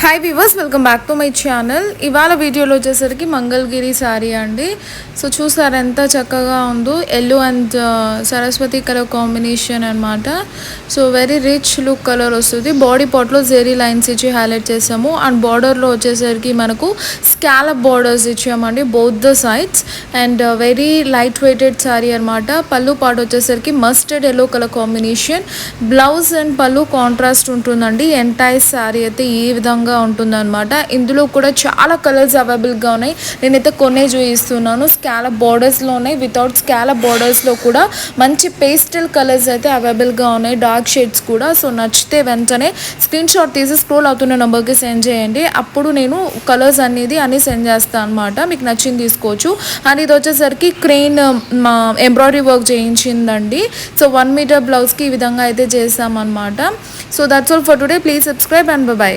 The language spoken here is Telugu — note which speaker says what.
Speaker 1: Hi weavers, welcome back to my channel. ఇవాళ వీడియోలో వచ్చేసరికి మంగళగిరి శారీ అండి. సో చూసారు ఎంత చక్కగా ఉందో, yellow and Saraswati colour combination అనమాట. So very rich look colour వస్తుంది. బాడీ పార్ట్లో జెరీ లైన్స్ ఇచ్చి హైలైట్ చేసాము. అండ్ బార్డర్లో వచ్చేసరికి మనకు స్కాలప్ బార్డర్స్ ఇచ్చామండి both the sides. And very light weighted sari అనమాట. పళ్ళు పాటు వచ్చేసరికి mustard yellow colour combination. Blouse and pallu contrast ఉంటుందండి. ఎంటైర్ శారీ అయితే ఈ విధంగా ఉంటుందన్నమాట. ఇందులో కూడా చాలా కలర్స్ అవైలబుల్గా ఉన్నాయి. నేనైతే కొన్నే చూపిస్తున్నాను. స్కాలప్ బార్డర్స్లో ఉన్నాయి, వితౌట్ స్కాలప్ బార్డర్స్లో కూడా మంచి పేస్టల్ కలర్స్ అయితే అవైలబుల్గా ఉన్నాయి, డార్క్ షేడ్స్ కూడా. సో నచ్చితే వెంటనే స్క్రీన్ షాట్ తీసి స్క్రోల్ అవుతున్న నెంబర్కి సెండ్ చేయండి. అప్పుడు నేను కలర్స్ అన్ని సెండ్ చేస్తాను అనమాట. మీకు నచ్చింది తీసుకోవచ్చు. అండ్ ఇది వచ్చేసరికి క్రెయిన్ ఎంబ్రాయిడరీ వర్క్ చేయించిందండి. సో 1 మీటర్ బ్లౌజ్కి ఈ విధంగా అయితే చేసామన్నమాట. So that's all for today. Please subscribe and by.